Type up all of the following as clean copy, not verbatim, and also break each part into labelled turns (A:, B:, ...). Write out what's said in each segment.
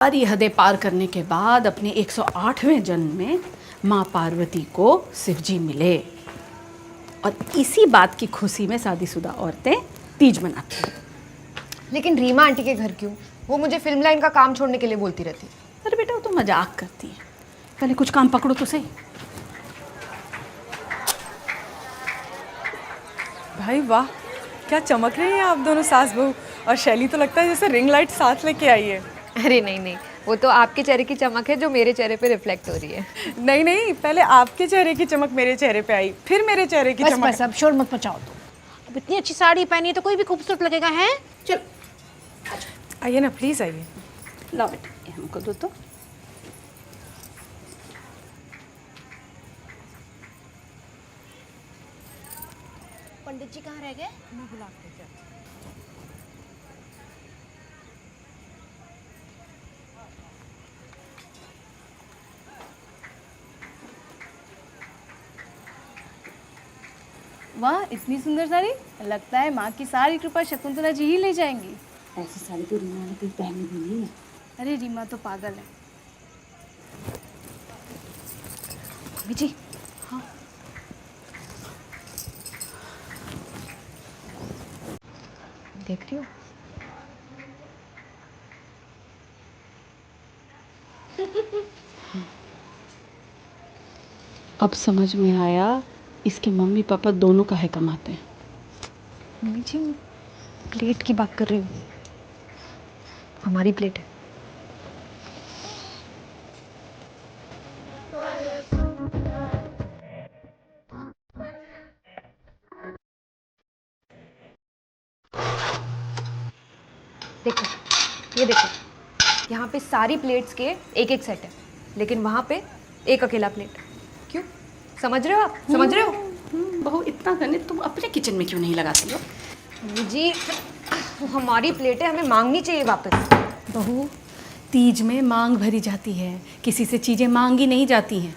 A: सारी हदें पार करने के बाद अपने 108वें जन्म में माँ पार्वती को शिवजी मिले और इसी बात की खुशी में शादीशुदा औरतें तीज मनाती हैं।
B: लेकिन रीमा आंटी के घर क्यों? वो मुझे फिल्म लाइन का काम छोड़ने के लिए बोलती रहती है।
A: अरे बेटा वो तो मजाक करती है, पहले कुछ काम पकड़ो तो सही।
C: भाई वाह, क्या चमक रही हैं आप दोनों सास बहू। और शैली तो लगता है जैसे रिंग लाइट साथ लेके आई है।
B: अरे नहीं नहीं, वो तो आपके चेहरे की चमक है जो मेरे चेहरे पे रिफ्लेक्ट हो रही है।
C: नहीं नहीं, पहले आपके चेहरे की चमक मेरे चेहरे पे आई, फिर मेरे चेहरे की चमक।
D: बस अब शोर मत मचाओ। तो अब इतनी अच्छी साड़ी पहनी है तो कोई भी खूबसूरत लगेगा। है चल
C: आइए ना प्लीज आइए।
A: लो बेटा ये हमको दो तो।
D: पंडित जी कहाँ रह गए? मैं बुला के लेके आती हूँ।
E: वाह इतनी सुंदर साड़ी, लगता है माँ की सारी कृपा शकुंतला जी ही ले जाएंगी।
A: ऐसी साड़ी तो रीमा ने कहीं पहनी भी नहीं है।
E: अरे रीमा तो पागल है।
D: मम्मी जी
E: हाँ
B: देख रही हो?
A: अब समझ में आया इसके मम्मी पापा दोनों काहे कमाते हैं।
B: मम्मी जी प्लेट की बात कर रही हूँ, हमारी प्लेट है। देखो ये देखो, यहाँ पे सारी प्लेट्स के एक एक सेट है, लेकिन वहाँ पे एक अकेला प्लेट। क्यों? समझ रहे हो आप? समझ रहे हो?
A: बहू इतना गणित तुम अपने किचन में क्यों नहीं लगाती हो?
B: मम्मी जी वो हमारी प्लेट है, हमें मांगनी चाहिए वापस।
A: बहू तीज में मांग भरी जाती है, किसी से चीज़ें मांगी नहीं जाती हैं।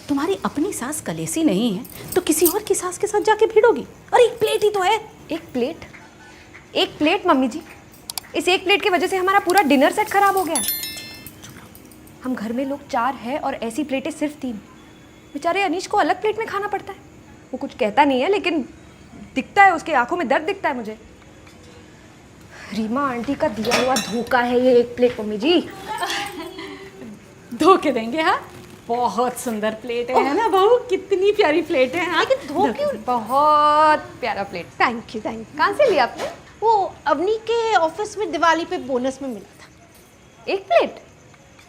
A: तुम्हारी अपनी सास कलेसी नहीं है तो किसी और की सास के साथ जाके भिड़ोगी। और एक प्लेट ही तो है।
B: एक प्लेट? एक प्लेट मम्मी जी, इस एक प्लेट की वजह से हमारा पूरा डिनर सेट खराब हो गया। हम घर में लोग 4 हैं और ऐसी प्लेटें सिर्फ 3। बेचारे अनीश को अलग प्लेट में खाना पड़ता है। वो कुछ कहता नहीं है लेकिन दिखता है, उसके आंखों में दर्द दिखता है मुझे। रीमा आंटी का दिया हुआ धोखा है ये एक प्लेट मम्मी जी।
A: धोके देंगे। हाँ बहुत सुंदर प्लेट है ना बहू, कितनी प्यारी प्लेट है। हाँ
B: धोखे? बहुत प्यारा plate.
D: Thank you thank you.
B: कहाँ से लिया आपने?
D: वो अवनी के ऑफिस में दिवाली पे बोनस में मिला था।
B: एक प्लेट?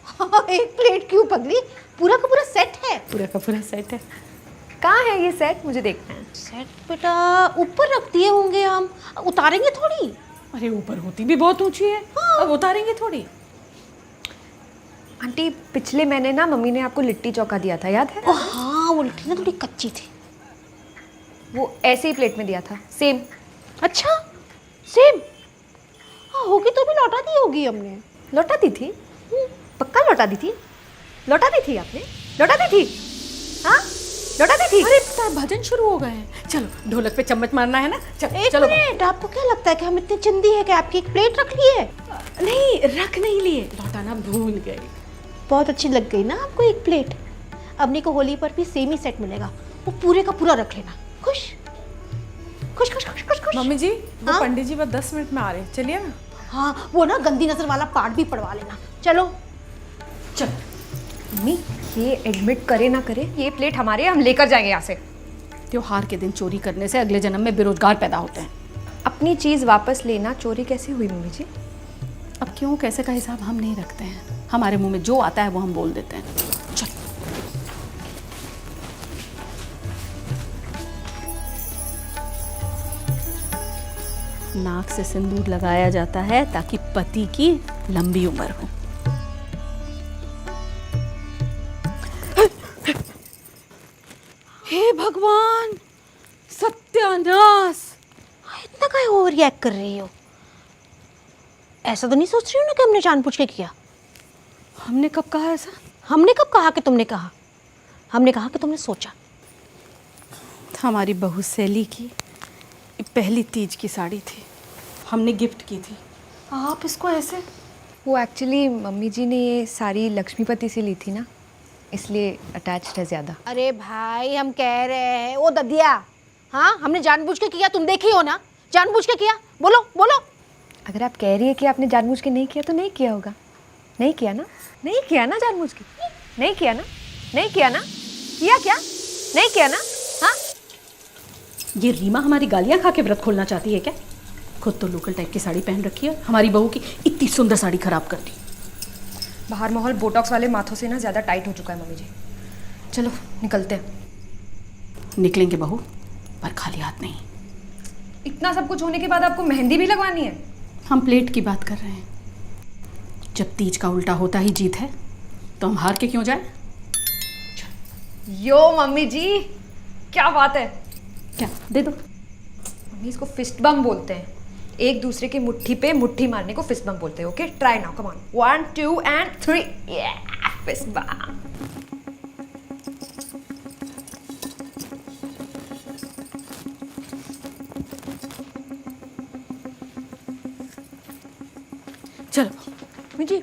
D: हाँ एक प्लेट क्यों पगली, पूरा का पूरा सेट है।
A: पूरा का पूरा सेट है।
B: कहाँ है ये सेट? मुझे देखना है।
D: सेट बेटा ऊपर रख दिए होंगे, हम उतारेंगे थोड़ी।
A: अरे ऊपर होती भी बहुत ऊंची है। हाँ। अब उतारेंगे थोड़ी।
B: आंटी पिछले महीने ना मम्मी ने आपको लिट्टी चौका दिया था, याद है?
D: ओ हाँ वो लिट्टी ना थोड़ी कच्ची थी।
B: वो ऐसे ही प्लेट में दिया था, सेम।
D: अच्छा सेम? हाँ होगी तो भी लौटा दी होगी हमने।
B: लौटा दी थी? पक्का लौटा दी थी? लौटा दी थी आपने? लौटा दी थी? हाँ लौटा दी थी?
A: अरे भजन शुरू हो गए हैं, चलो ढोलक पे चम्मच मारना है ना।
D: एक
A: चलो
D: मिनट, आपको क्या लगता है कि हम इतने चिंदी है कि आपकी एक प्लेट रख ली है?
A: नहीं रख नहीं लिए, लौटाना भूल गए।
D: बहुत अच्छी लग गई ना आपको एक प्लेट। अवनी को होली पर भी सेम ही सेट मिलेगा, वो पूरे का पूरा रख लेना। खुश खुश खुश खुश खुश खुश।
C: मम्मी जी वो
D: हाँ?
C: पंडित जी बस 10 मिनट में आ रहे हैं, चलिए ना।
D: हाँ वो ना गंदी नजर वाला पार्ट भी पढ़वा लेना। चलो
A: चल
B: मम्मी ये एडमिट करे ना करे, ये प्लेट हमारे, हम लेकर जाएंगे यहाँ से।
A: त्योहार के दिन चोरी करने से अगले जन्म में बेरोजगार पैदा होते हैं।
B: अपनी चीज़ वापस लेना चोरी कैसे हुई मम्मी जी?
A: अब क्यों कैसे का हिसाब हम नहीं रखते हैं, हमारे मुंह में जो आता है वो हम बोल देते हैं। चल नाक से सिंदूर लगाया जाता है ताकि पति की लंबी उम्र हो। हे भगवान सत्यानाश।
D: इतना काहे ओवर रिएक्ट कर रही हो? ऐसा तो नहीं सोच रही हो ना कि हमने जानबूझ के किया?
A: हमने कब कहा ऐसा?
D: हमने कब कहा कि तुमने कहा? हमने कहा कि तुमने सोचा।
A: हमारी बहू सैली की पहली तीज की साड़ी थी, हमने गिफ्ट की थी। आप इसको ऐसे?
B: वो एक्चुअली मम्मी जी ने ये सारी लक्ष्मीपति से ली थी ना, इसलिए अटैच्ड है ज़्यादा।
D: अरे भाई हम कह रहे हैं ओ ददिया, हाँ हमने जानबूझ के किया, तुम देखी हो ना, जानबूझ के किया। बोलो बोलो।
B: अगर आप कह रही है कि आपने जानबूझ के नहीं किया तो नहीं किया होगा। नहीं किया ना, नहीं किया ना जानबूझ के, नहीं किया ना, नहीं किया ना, किया क्या, नहीं किया ना। हाँ
A: ये रीमा हमारी गालियां खा के व्रत खोलना चाहती है क्या? खुद तो लोकल टाइप की साड़ी पहन रखी है, हमारी बहू की इतनी सुंदर साड़ी खराब कर दी।
B: बाहर माहौल बोटॉक्स वाले माथों से ना ज़्यादा टाइट हो चुका है मम्मी जी। चलो निकलते हैं।
A: निकलेंगे बहू, पर खाली हाथ नहीं।
B: इतना सब कुछ होने के बाद आपको मेहंदी भी लगवानी है?
A: हम प्लेट की बात कर रहे हैं। जब तीज का उल्टा होता ही जीत है तो हम हार के क्यों जाए?
B: यो मम्मी जी, क्या बात है।
A: क्या दे दो।
B: मम्मी इसको फिस्ट बम बोलते हैं। एक दूसरे की मुट्ठी पे मुट्ठी मारने को फिस्ट बम बोलते हैं। Okay try now, come on, 1 2 and 3 fist bump.
A: चलो।
B: मम्मी जी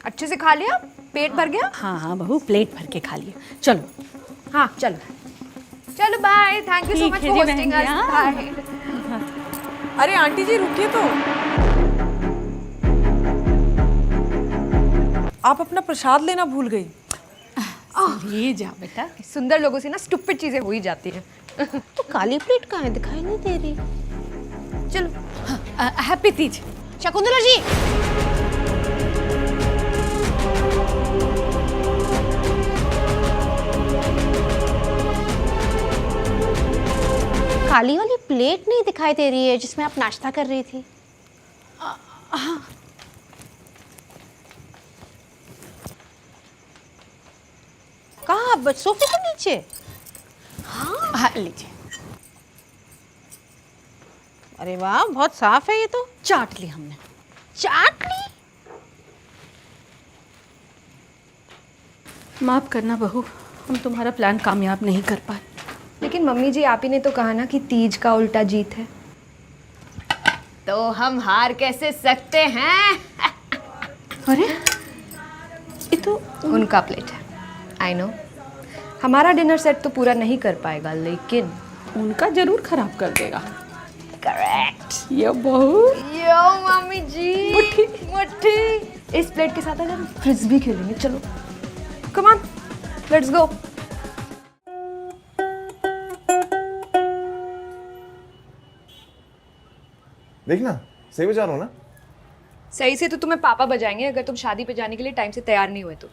B: अच्छे से खा लिया, पेट भर गया?
A: हाँ हाँ बहू, प्लेट भर के खा लिए। चलो।
B: हाँ चलो चलो, बाय, थैंक यू सो
A: ठीक
B: मच
A: है
B: फॉर
A: जी
B: होस्टिंग
A: बहन
B: अस।
A: जी,
B: बाय।
C: अरे आंटी जी रुकिए तो, आप अपना प्रसाद लेना भूल गई।
A: ये जा बेटा।
B: सुंदर लोगों से ना स्टूपिड चीजें हो ही जाती हैं।
D: तो काली प्लेट कहाँ है, दिखाई नहीं दे रही।
B: चलो
A: हैप्पी तीज।
D: शकुंतला जी, काली वाली प्लेट नहीं दिखाई दे रही है जिसमें आप नाश्ता कर रही थी। कहाँ? सोफे के नीचे।
A: हाँ लीजिए।
D: अरे वाह, बहुत साफ है ये तो।
A: चाट ली हमने।
D: चाट ली?
A: माफ करना बहू, हम तुम्हारा प्लान कामयाब नहीं कर पाए।
B: लेकिन मम्मी जी आप ही ने तो कहा ना कि तीज का उल्टा जीत है, तो हम हार कैसे सकते हैं।
A: अरे ये तो
B: उनका प्लेट है, आई नो। हमारा डिनर सेट तो पूरा नहीं कर पाएगा, लेकिन
A: उनका जरूर खराब कर देगा।
B: करेक्ट।
A: ये बहू।
B: यो मम्मी जी, मुट्ठी मुट्ठी। इस प्लेट के साथ आज हम फ्रिस्बी खेलेंगे। चलो कम ऑन, लेट्स गो।
F: देखना सही बजा रहा हूँ ना।
B: सही से तो तुम्हें पापा बजाएंगे अगर तुम शादी पे जाने के लिए टाइम से तैयार नहीं हुए तो।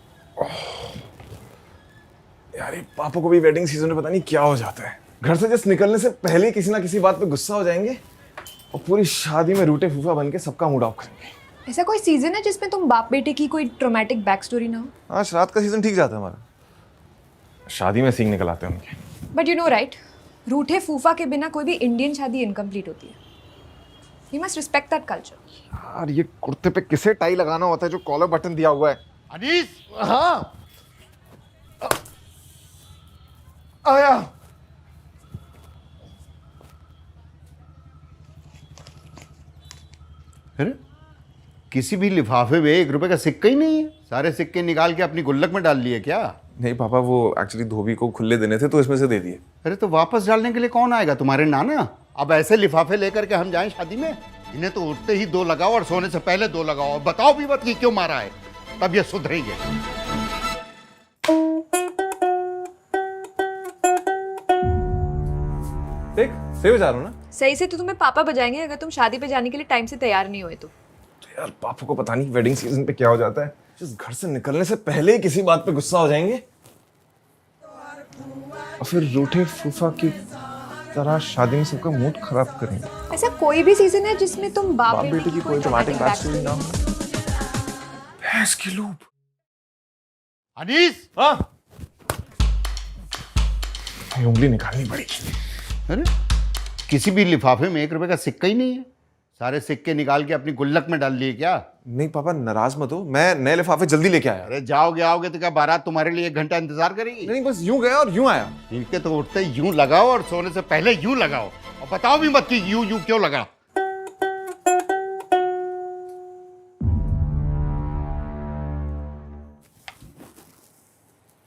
F: यार ये पापा को भी वेडिंग सीजन में पता नहीं क्या हो जाता है। घर से जस्ट निकलने से पहले ही किसी ना किसी बात पे गुस्सा हो जाएंगे और पूरी शादी में रूठे फूफा बन के सबका मूड ऑफ करेंगे।
B: ऐसा कोई सीजन है जिसमें तुम बाप बेटे की कोई ट्रोमैटिक बैक स्टोरी ना हो?
F: हाँ, श्राद्ध का सीजन ठीक जाता है हमारा। शादी में सींग निकल आते हैं उनके।
B: बट यू नो राइट, रूठे फूफा के बिना कोई भी इंडियन शादी इनकम्प्लीट होती है। You must respect that culture.
F: यार ये कुर्ते पे किसे टाई लगाना होता है जो कॉलर बटन दिया हुआ है?
G: अनीस,
F: हाँ आया।
G: अरे किसी भी लिफाफे में 1 रुपए का सिक्का ही नहीं है। सारे सिक्के निकाल के अपनी गुल्लक में डाल लिए क्या?
F: नहीं पापा, वो एक्चुअली धोबी को खुले देने थे तो इसमें से दे दिए।
G: अरे तो वापस डालने के लिए कौन आएगा? तुम्हारे नाना। अब ऐसे लिफाफे लेकर के हम जाएं शादी में? इन्हें तो उठते ही 2 लगाओ और सोने से पहले 2 लगाओ और बताओ भी मत कि क्यों मारा है, तब ये सुधरेंगे।
F: देख सही बजा रहा हूँ ना।
B: सही से तो तुम्हें पापा बजाएंगे अगर तुम शादी पे जाने के लिए टाइम से तैयार नहीं हुए तो।
F: यार पापा को पता नहीं वेडिंग सीजन पे क्या हो जाता है, जिस घर से निकलने से पहले ही किसी बात पे गुस्सा हो जाएंगे और फिर रूठे फूफा की तरह शादी में सबका मूड खराब करेंगे।
B: ऐसा कोई भी सीजन है जिसमें तुम बाप
F: बाप बेटे की कोई ड्रामेटिक बैक स्टोरी ना
B: backstory-
F: हो। भैंस की लूप।
G: अनीस,
F: हाँ, ये उंगली निकालनी पड़ेगी।
G: अरे किसी भी लिफाफे में 1 रुपए का सिक्का ही नहीं है। सारे सिक्के निकाल के अपनी गुल्लक में डाल लिए क्या?
F: नहीं पापा नाराज मत हो, मैं नए लिफाफे जल्दी लेके आया।
G: अरे जाओगे आओगे तो क्या बारात तुम्हारे लिए 1 घंटा इंतजार करेगी?
F: नहीं बस यूं गया और यूं आया।
G: इनके तो उठते ही यूं लगाओ और सोने से पहले यूं लगाओ और बताओ भी मत कि यूं यूं क्यों लगा।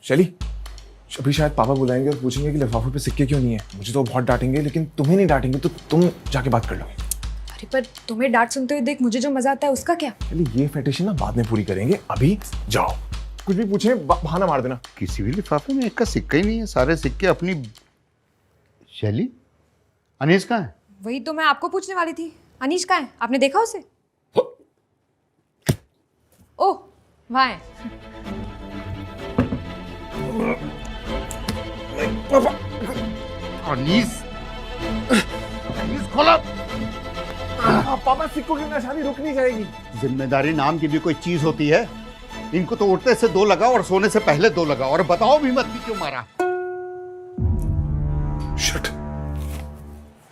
F: शैली, अभी शायद पापा बुलाएंगे और पूछेंगे कि लिफाफे पे सिक्के क्यों नहीं है। मुझे तो बहुत डांटेंगे, लेकिन तुम्हें नहीं डांटेंगे, तो तुम जाके बात कर लो।
B: अरे पर तुम्हें डांट सुनते हुए देख मुझे जो मजा आता है उसका क्या?
F: शैली, ये फेटिश ना बाद में पूरी करेंगे, अभी जाओ। कुछ भी पूछे बहाना मार देना।
G: किसी भी लिफाफे में एक का सिक्का ही नहीं है, सारे सिक्के अपनी। शैली, अनीस कहाँ है?
B: वही तो मैं आपको पूछने वाली थी। अनीश कहाँ है? आपने देखा उसे? ओह, वहाँ है।
G: अनीस, अनीस खोला।
F: पापा, सिक्कों की नशानी रुक नहीं जाएगी।
G: जिम्मेदारी नाम की भी कोई चीज होती है? इनको तो उठते से 2 लगाओ और सोने से पहले 2 लगाओ, और बताओ भी मत कि क्यों मारा।
F: Shit.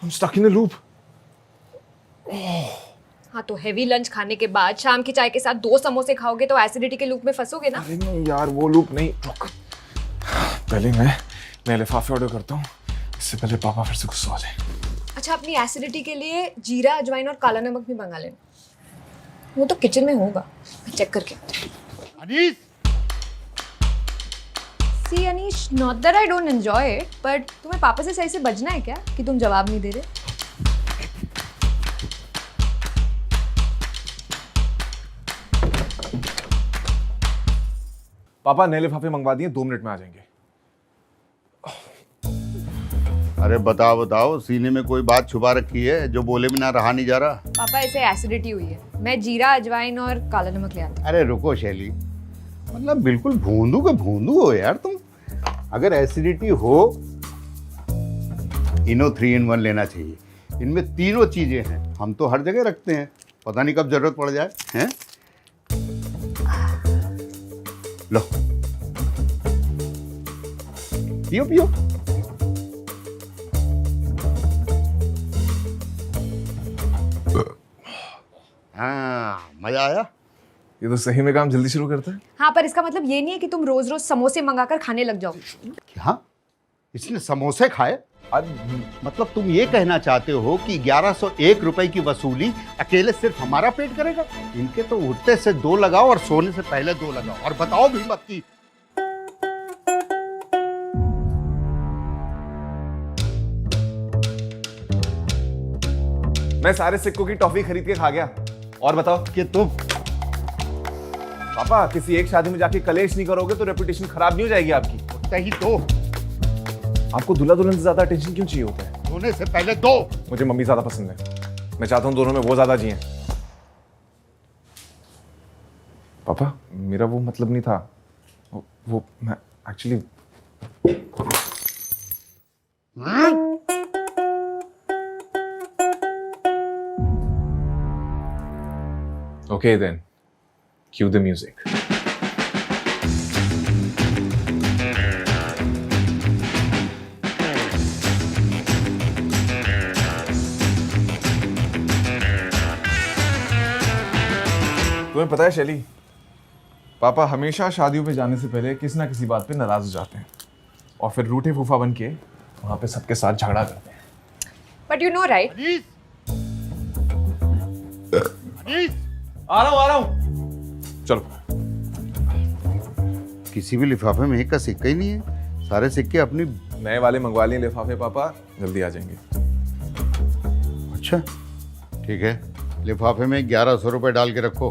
F: I'm stuck in a loop.
B: हाँ तो हेवी लंच खाने के बाद शाम की चाय के साथ 2 समोसे खाओगे तो एसिडिटी के लूप में फंसोगे ना।
F: अरे नहीं यार, वो लूप नहीं। रुक, पहले मैं लिफाफे ऑर्डर करता हूँ, इससे पहले पापा फिर से गुस्सा हो जाए।
B: अच्छा, अपनी एसिडिटी के लिए जीरा, अजवाइन और काला नमक भी मंगा लेना। वो तो किचन में होगा, मैं चेक करके आती हूँ।
G: Anees,
B: see Anish, not that I don't enjoy it, but तुम्हें पापा से सही से बजना है क्या कि तुम जवाब नहीं दे रहे?
F: पापा, नए लिफाफे मंगवा दिए, 2 मिनट में आ जाएंगे।
G: अरे बताओ, सीने में कोई बात छुपा रखी है जो बोले बिना रहा नहीं जा रहा?
B: पापा, इसे एसिडिटी हुई है, मैं जीरा, अजवाइन और काला नमक ले आती हूँ।
G: अरे रुको शैली, मतलब बिल्कुल भूंदू के भूंदू हो यार तुम। अगर एसिडिटी हो, इनो 3 in 1 लेना चाहिए। इनमें तीनों चीजें हैं, हम तो हर जगह रखते हैं, पता नहीं कब जरूरत पड़ जाए। हैं? लो, पियो पियो। हाँ, मजा आया?
F: ये तो सही में काम जल्दी शुरू करता है।
B: हाँ, पर इसका मतलब ये नहीं है कि तुम रोज रोज समोसे मंगाकर खाने लग जाओ।
G: क्या? इसने समोसे खाए? मतलब तुम ये कहना चाहते हो कि 1101 रुपए की वसूली अकेले सिर्फ हमारा पेट करेगा? इनके तो उठते से 2 लगाओ और सोने से पहले 2 लगाओ, और बताओ भी मत कि।
F: मैं सारे सिक्कों की टॉफी खरीद के खा गया। और बताओ
G: कि तुम
F: पापा, किसी एक शादी में जाके कलेश नहीं करोगे तो रेपुटेशन खराब नहीं हो जाएगी आपकी?
G: उठते ही 2,
F: आपको दूल्हा दुल्हन से ज्यादा अटेंशन क्यों चाहिए होता है?
G: सोने से पहले 2।
F: मुझे मम्मी ज्यादा पसंद है, मैं चाहता हूँ दोनों में वो ज्यादा जिए। पापा, मेरा वो मतलब नहीं था। वो मैं actually Okay then, cue the music. तुम्हें पता है शैली, पापा हमेशा शादियों पे जाने से पहले किसी ना किसी बात पे नाराज हो जाते हैं और फिर रूठे फूफा बन के वहां पे सबके साथ झगड़ा करते हैं।
B: बट यू नो राइट,
F: आ रहा हूं। चलो।
G: किसी भी लिफाफे में एक का सिक्का ही नहीं है, सारे सिक्के अपनी।
F: नए वाले मंगवा लिए लिफाफे पापा, जल्दी आ जाएंगे।
G: अच्छा ठीक है, लिफाफे में 1100 रुपए डाल के रखो,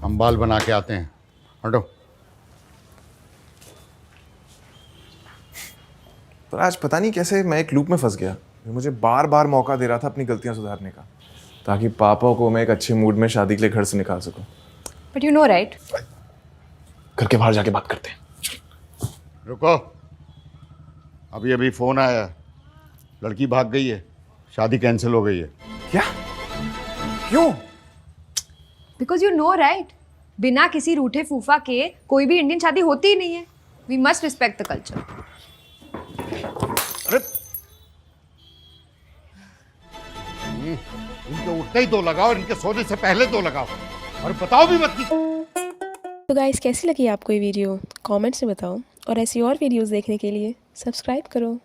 G: हम बाल बना के आते हैं। हटो।
F: पर आज पता नहीं कैसे मैं एक लूप में फंस गया। मुझे बार बार मौका दे रहा था अपनी गलतियां सुधारने का, ताकि पापा को मैं एक अच्छे मूड में शादी के लिए घर से निकाल सकूं।
B: बट यू नो राइट,
F: घर के बाहर जाके बात करते हैं।
G: रुको, अभी अभी फोन आया, लड़की भाग गई है, शादी कैंसिल हो गई है।
F: क्या? क्यों?
B: बिकॉज यू नो राइट, बिना किसी रूठे फूफा के कोई भी इंडियन शादी होती ही नहीं है। We must respect the culture.
G: अरे इनके उठते ही 2 लगाओ, इनके सोने से पहले 2 लगाओ, और बताओ भी मत कि।
H: तो गाइस, कैसी लगी आपको ये वीडियो? कमेंट्स में बताओ, और ऐसी और वीडियोस देखने के लिए सब्सक्राइब करो।